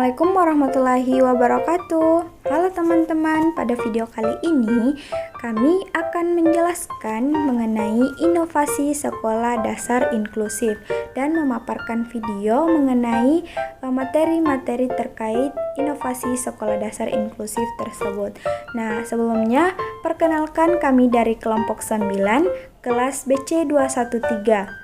Assalamualaikum warahmatullahi wabarakatuh. Halo teman-teman, pada video kali ini kami akan menjelaskan mengenai inovasi sekolah dasar inklusif dan memaparkan video mengenai materi-materi terkait inovasi sekolah dasar inklusif tersebut. Nah, sebelumnya perkenalkan kami dari kelompok 9 kelas BC213.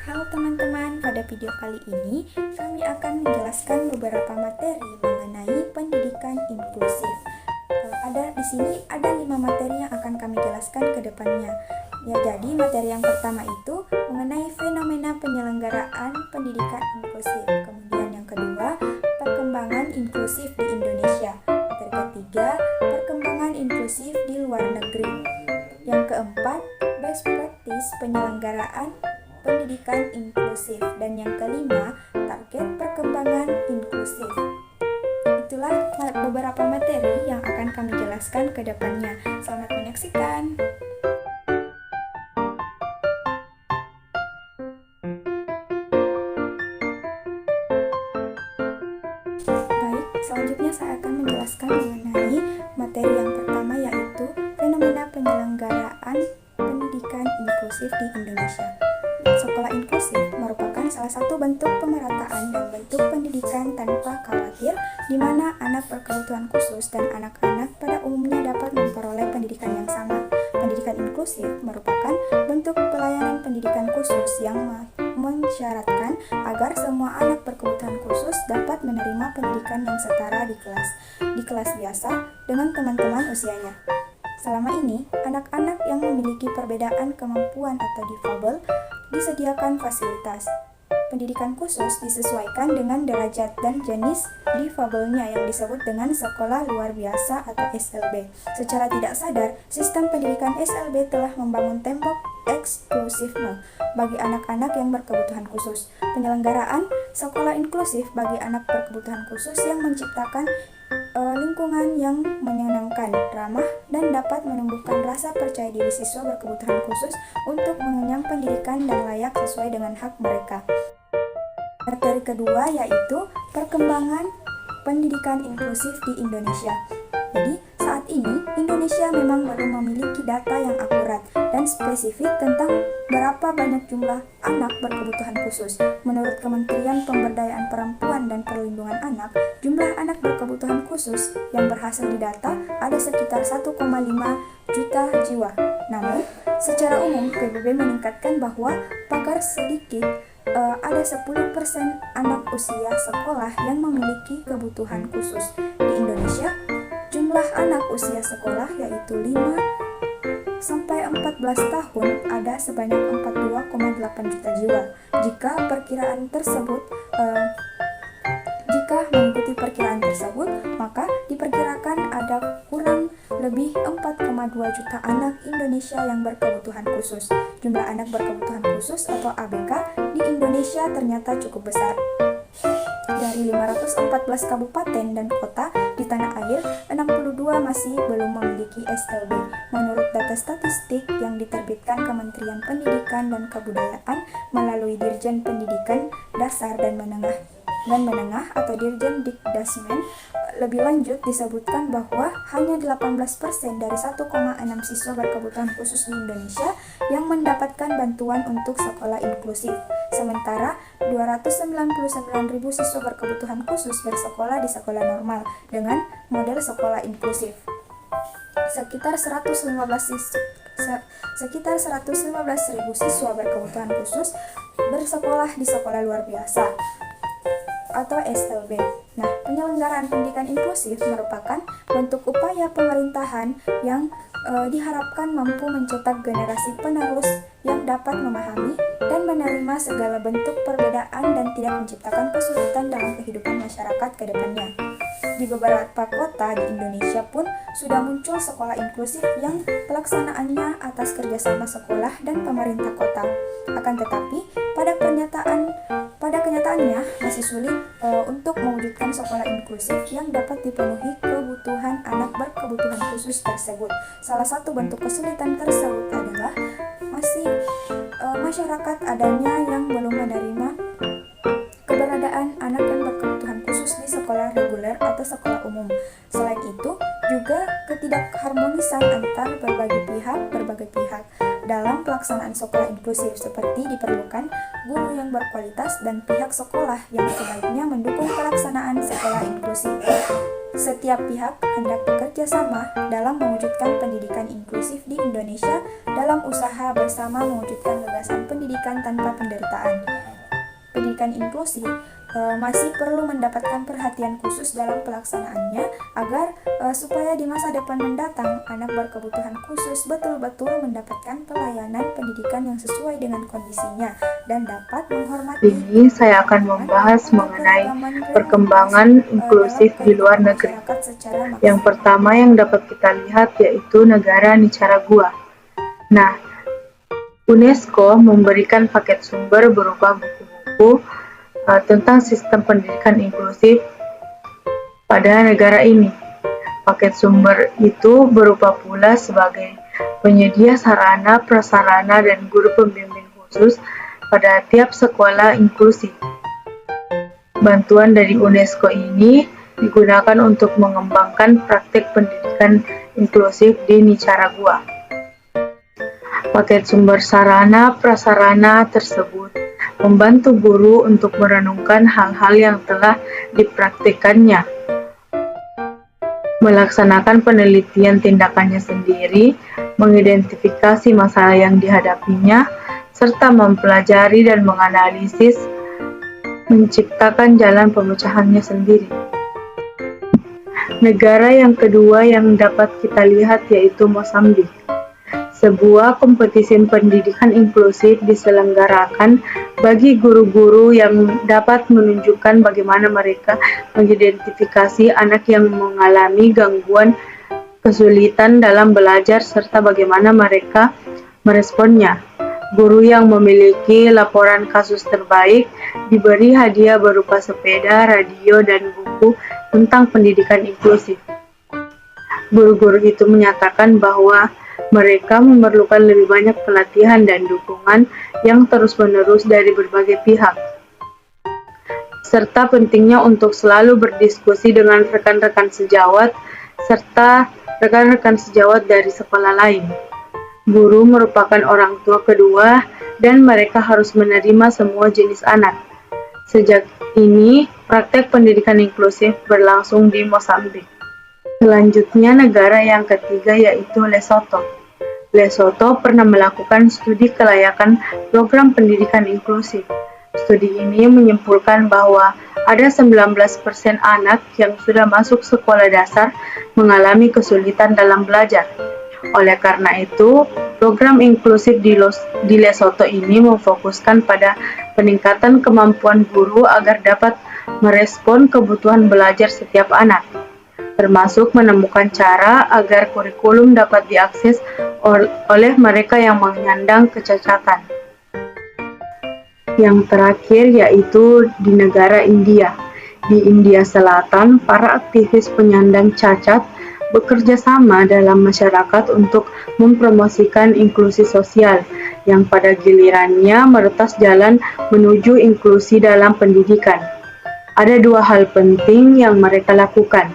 Halo teman-teman, pada video kali ini kami akan menjelaskan beberapa materi mengenai pendidikan inklusif. Di sini ada 5 materi yang akan kami jelaskan ke depannya. Ya, jadi materi yang pertama itu mengenai fenomena penyelenggaraan pendidikan inklusif. Kemudian yang kedua, perkembangan inklusif di Indonesia. Materi ketiga, perkembangan inklusif di luar negeri. Yang keempat, best practice penyelenggaraan pendidikan inklusif, dan yang kelima, target perkembangan inklusif. Itulah beberapa materi yang akan kami jelaskan ke depannya. Selamat menyaksikan. Baik, selanjutnya saya akan menjelaskan mengenai materi yang pertama, yaitu fenomena penyelenggaraan pendidikan inklusif di Indonesia. Sekolah inklusif merupakan salah satu bentuk pemerataan dan bentuk pendidikan tanpa khawatir, di mana anak berkebutuhan khusus dan anak-anak pada umumnya dapat memperoleh pendidikan yang sama. Pendidikan inklusif merupakan bentuk pelayanan pendidikan khusus yang mensyaratkan agar semua anak berkebutuhan khusus dapat menerima pendidikan yang setara di kelas biasa dengan teman-teman usianya. Selama ini, anak-anak yang memiliki perbedaan kemampuan atau difabel disediakan fasilitas. Pendidikan khusus disesuaikan dengan derajat dan jenis difabelnya yang disebut dengan sekolah luar biasa atau SLB. Secara tidak sadar, sistem pendidikan SLB telah membangun tembok eksklusifme bagi anak-anak yang berkebutuhan khusus. Penyelenggaraan sekolah inklusif bagi anak berkebutuhan khusus yang menciptakan lingkungan yang menyenangkan, ramah, dan dapat menumbuhkan rasa percaya diri siswa berkebutuhan khusus untuk mengenyang pendidikan dan layak sesuai dengan hak mereka. Materi kedua yaitu perkembangan pendidikan inklusif di Indonesia. Jadi, saat ini Indonesia memang belum memiliki data yang akurat dan spesifik tentang berapa banyak jumlah anak berkebutuhan khusus. Menurut Kementerian Pemberdayaan Perempuan dan Perlindungan Anak, jumlah anak berkebutuhan khusus yang berhasil didata ada sekitar 1,5 juta jiwa. Namun, secara umum PBB meningkatkan bahwa pagar sedikit ada 10% anak usia sekolah yang memiliki kebutuhan khusus. Di Indonesia, jumlah anak usia sekolah yaitu 5-14 tahun ada sebanyak 42,8 juta jiwa. Jika mengikuti perkiraan tersebut, maka diperkirakan ada kurang lebih 4,2 juta anak Indonesia yang berkebutuhan khusus. Jumlah anak berkebutuhan khusus atau ABK di Indonesia ternyata cukup besar. Dari 514 kabupaten dan kota di tanah air, 62 masih belum memiliki SLB. Menurut data statistik yang diterbitkan Kementerian Pendidikan dan Kebudayaan melalui Dirjen Pendidikan Dasar dan Menengah atau Dirjen Dikdasmen, lebih lanjut disebutkan bahwa hanya 18% dari 1,6 siswa berkebutuhan khusus di Indonesia yang mendapatkan bantuan untuk sekolah inklusif. Sementara 299.000 siswa berkebutuhan khusus bersekolah di sekolah normal dengan model sekolah inklusif. Sekitar 115.000 siswa berkebutuhan khusus bersekolah di sekolah luar biasa atau SLB. Nah, penyelenggaraan pendidikan inklusif merupakan bentuk upaya pemerintahan yang diharapkan mampu mencetak generasi penerus yang dapat memahami dan menerima segala bentuk perbedaan dan tidak menciptakan kesulitan dalam kehidupan masyarakat ke depannya. Di beberapa kota di Indonesia pun sudah muncul sekolah inklusif yang pelaksanaannya atas kerjasama sekolah dan pemerintah kota. Akan tetapi, pada kenyataannya masih sulit untuk mewujudkan sekolah inklusif yang dapat dipenuhi kebutuhan anak berkebutuhan khusus tersebut. Salah satu bentuk kesulitan tersebut adalah masih masyarakat adanya yang belum menerima keberadaan anak yang berkebutuhan khusus di sekolah sekolah umum. Selain itu, juga ketidakharmonisan antar berbagai pihak dalam pelaksanaan sekolah inklusif, seperti diperlukan guru yang berkualitas dan pihak sekolah yang sebaiknya mendukung pelaksanaan sekolah inklusif. Setiap pihak hendak bekerja sama dalam mewujudkan pendidikan inklusif di Indonesia dalam usaha bersama mewujudkan gagasan pendidikan tanpa penderitaan. Pendidikan inklusif masih perlu mendapatkan perhatian khusus dalam pelaksanaannya agar supaya di masa depan mendatang anak berkebutuhan khusus betul-betul mendapatkan pelayanan pendidikan yang sesuai dengan kondisinya dan dapat menghormati. Ini saya akan membahas mengenai perkembangan inklusif di luar negeri. Yang pertama yang dapat kita lihat yaitu negara Nicaragua. Nah, UNESCO memberikan paket sumber berupa buku-buku tentang sistem pendidikan inklusif pada negara ini. Paket sumber itu berupa pula sebagai penyedia sarana, prasarana, dan guru pembimbing khusus pada tiap sekolah inklusif. Bantuan dari UNESCO ini digunakan untuk mengembangkan praktik pendidikan inklusif di Nicaragua. Paket sumber sarana, prasarana tersebut membantu guru untuk merenungkan hal-hal yang telah dipraktikkannya, melaksanakan penelitian tindakannya sendiri, mengidentifikasi masalah yang dihadapinya, serta mempelajari dan menganalisis, menciptakan jalan pemecahannya sendiri. Negara yang kedua yang dapat kita lihat yaitu Mozambik. Sebuah kompetisi pendidikan inklusif diselenggarakan bagi guru-guru yang dapat menunjukkan bagaimana mereka mengidentifikasi anak yang mengalami gangguan kesulitan dalam belajar serta bagaimana mereka meresponnya. Guru yang memiliki laporan kasus terbaik diberi hadiah berupa sepeda, radio, dan buku tentang pendidikan inklusif. Guru-guru itu menyatakan bahwa mereka memerlukan lebih banyak pelatihan dan dukungan yang terus-menerus dari berbagai pihak, serta pentingnya untuk selalu berdiskusi dengan rekan-rekan sejawat serta rekan-rekan sejawat dari sekolah lain. Guru merupakan orang tua kedua dan mereka harus menerima semua jenis anak. Sejak ini, praktek pendidikan inklusif berlangsung di Mozambik. Selanjutnya, negara yang ketiga yaitu Lesotho. Lesotho pernah melakukan studi kelayakan program pendidikan inklusif. Studi ini menyimpulkan bahwa ada 19% anak yang sudah masuk sekolah dasar mengalami kesulitan dalam belajar. Oleh karena itu, program inklusif di Lesotho ini memfokuskan pada peningkatan kemampuan guru agar dapat merespon kebutuhan belajar setiap anak, termasuk menemukan cara agar kurikulum dapat diakses oleh mereka yang menyandang kecacatan. Yang terakhir yaitu di negara India. Di India Selatan, para aktivis penyandang cacat bekerja sama dalam masyarakat untuk mempromosikan inklusi sosial yang pada gilirannya meretas jalan menuju inklusi dalam pendidikan. Ada dua hal penting yang mereka lakukan,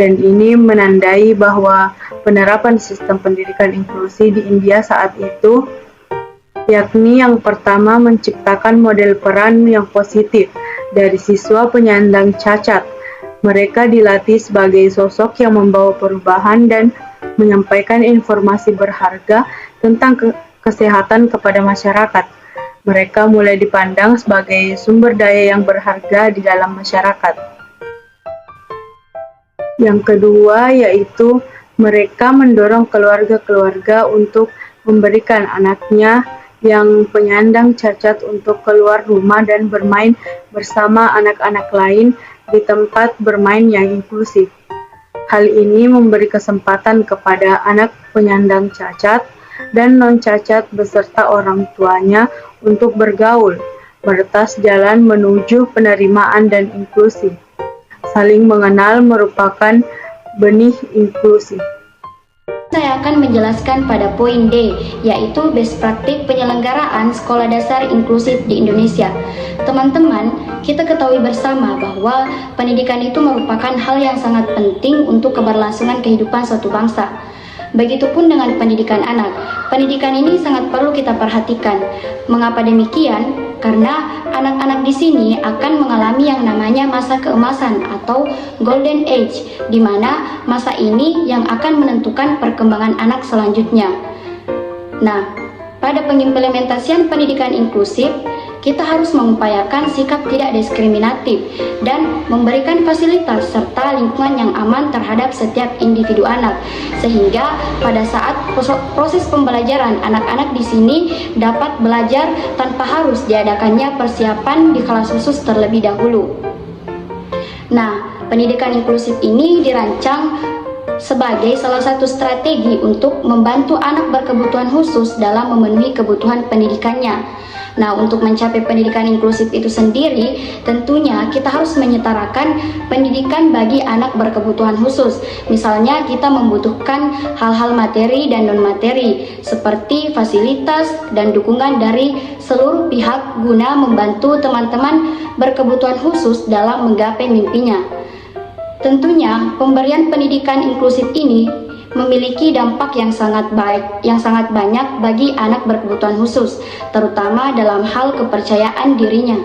dan ini menandai bahwa penerapan sistem pendidikan inklusi di India saat itu, yakni yang pertama menciptakan model peran yang positif dari siswa penyandang cacat. Mereka dilatih sebagai sosok yang membawa perubahan dan menyampaikan informasi berharga tentang kesehatan kepada masyarakat. Mereka mulai dipandang sebagai sumber daya yang berharga di dalam masyarakat. Yang kedua yaitu mereka mendorong keluarga-keluarga untuk memberikan anaknya yang penyandang cacat untuk keluar rumah dan bermain bersama anak-anak lain di tempat bermain yang inklusif. Hal ini memberi kesempatan kepada anak penyandang cacat dan non-cacat beserta orang tuanya untuk bergaul, meretas jalan menuju penerimaan dan inklusi. Saling mengenal merupakan benih inklusi. Saya akan menjelaskan pada poin D, yaitu best praktik penyelenggaraan sekolah dasar inklusif di Indonesia. Teman-teman, kita ketahui bersama bahwa pendidikan itu merupakan hal yang sangat penting untuk keberlangsungan kehidupan suatu bangsa. Begitupun dengan pendidikan anak. Pendidikan ini sangat perlu kita perhatikan. Mengapa demikian? Karena anak-anak di sini akan mengalami yang namanya masa keemasan atau golden age, di mana masa ini yang akan menentukan perkembangan anak selanjutnya. Nah, pada pengimplementasian pendidikan inklusif, kita harus mengupayakan sikap tidak diskriminatif dan memberikan fasilitas serta lingkungan yang aman terhadap setiap individu anak, sehingga pada saat proses pembelajaran anak-anak di sini dapat belajar tanpa harus diadakannya persiapan di kelas khusus terlebih dahulu. Nah, pendidikan inklusif ini dirancang sebagai salah satu strategi untuk membantu anak berkebutuhan khusus dalam memenuhi kebutuhan pendidikannya. Nah, untuk mencapai pendidikan inklusif itu sendiri, tentunya kita harus menyetarakan pendidikan bagi anak berkebutuhan khusus. Misalnya, kita membutuhkan hal-hal materi dan non-materi, seperti fasilitas dan dukungan dari seluruh pihak guna membantu teman-teman berkebutuhan khusus dalam menggapai mimpinya. Tentunya, pemberian pendidikan inklusif ini memiliki dampak yang sangat baik, yang sangat banyak bagi anak berkebutuhan khusus, terutama dalam hal kepercayaan dirinya.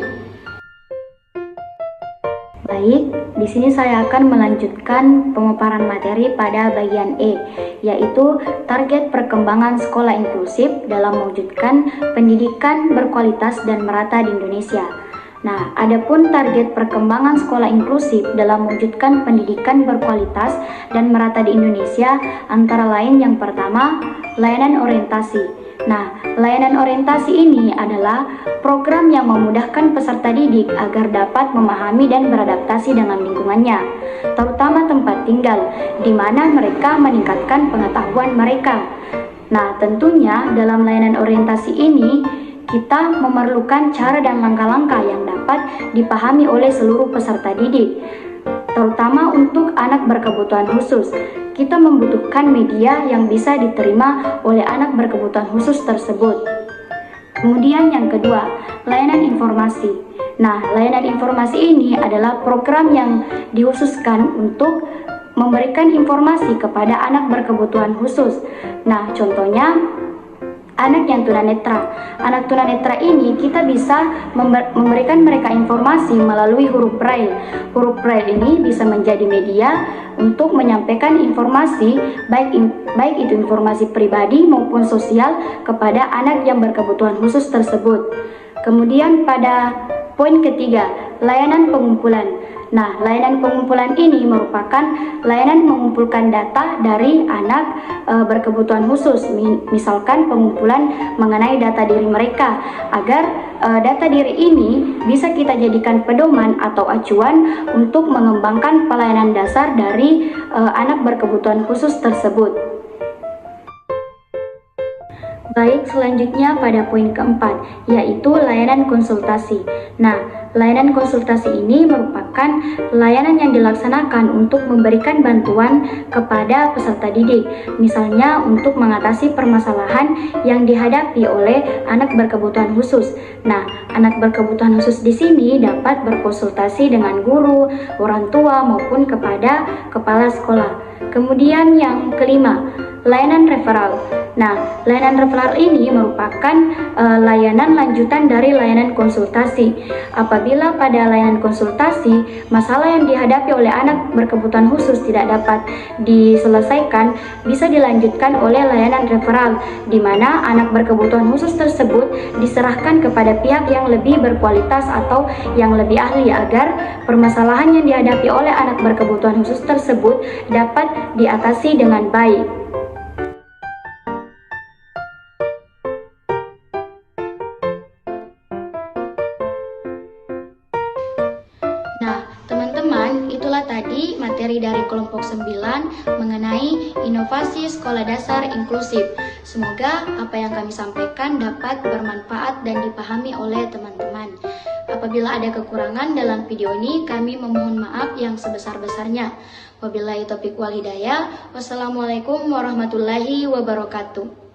Baik, di sini saya akan melanjutkan pemaparan materi pada bagian E, yaitu target perkembangan sekolah inklusif dalam mewujudkan pendidikan berkualitas dan merata di Indonesia. Nah, adapun target perkembangan sekolah inklusif dalam mewujudkan pendidikan berkualitas dan merata di Indonesia antara lain yang pertama, layanan orientasi. Nah, layanan orientasi ini adalah program yang memudahkan peserta didik agar dapat memahami dan beradaptasi dengan lingkungannya, terutama tempat tinggal, di mana mereka meningkatkan pengetahuan mereka. Nah, tentunya dalam layanan orientasi ini, kita memerlukan cara dan langkah-langkah yang dapat dipahami oleh seluruh peserta didik, terutama untuk anak berkebutuhan khusus. Kita membutuhkan media yang bisa diterima oleh anak berkebutuhan khusus tersebut. Kemudian yang kedua, layanan informasi. Nah, layanan informasi ini adalah program yang dikhususkan untuk memberikan informasi kepada anak berkebutuhan khusus. Nah, contohnya anak yang tunanetra. Anak tunanetra ini kita bisa memberikan mereka informasi melalui huruf braille. Huruf braille ini bisa menjadi media untuk menyampaikan informasi, baik itu informasi pribadi maupun sosial kepada anak yang berkebutuhan khusus tersebut. Kemudian pada poin ketiga, layanan pengumpulan. Nah, layanan pengumpulan ini merupakan layanan mengumpulkan data dari anak berkebutuhan khusus, misalkan pengumpulan mengenai data diri mereka, agar data diri ini bisa kita jadikan pedoman atau acuan untuk mengembangkan pelayanan dasar dari anak berkebutuhan khusus tersebut. Baik, selanjutnya pada poin keempat, yaitu layanan konsultasi. Nah, layanan konsultasi ini merupakan layanan yang dilaksanakan untuk memberikan bantuan kepada peserta didik, misalnya untuk mengatasi permasalahan yang dihadapi oleh anak berkebutuhan khusus. Nah, anak berkebutuhan khusus di sini dapat berkonsultasi dengan guru, orang tua, maupun kepada kepala sekolah. Kemudian yang kelima, layanan referral. Nah, layanan referral ini merupakan layanan lanjutan dari layanan konsultasi. Apabila pada layanan konsultasi, masalah yang dihadapi oleh anak berkebutuhan khusus tidak dapat diselesaikan, bisa dilanjutkan oleh layanan referral, di mana anak berkebutuhan khusus tersebut diserahkan kepada pihak yang lebih berkualitas atau yang lebih ahli agar permasalahan yang dihadapi oleh anak berkebutuhan khusus tersebut dapat diatasi dengan baik. Nah, teman-teman, itulah tadi materi dari kelompok 9 mengenai inovasi sekolah dasar inklusif. Semoga apa yang kami sampaikan dapat bermanfaat dan dipahami oleh teman-teman. Apabila ada kekurangan dalam video ini, kami memohon maaf yang sebesar-besarnya. Wabillahi taufiq wal hidayah. Wassalamualaikum warahmatullahi wabarakatuh.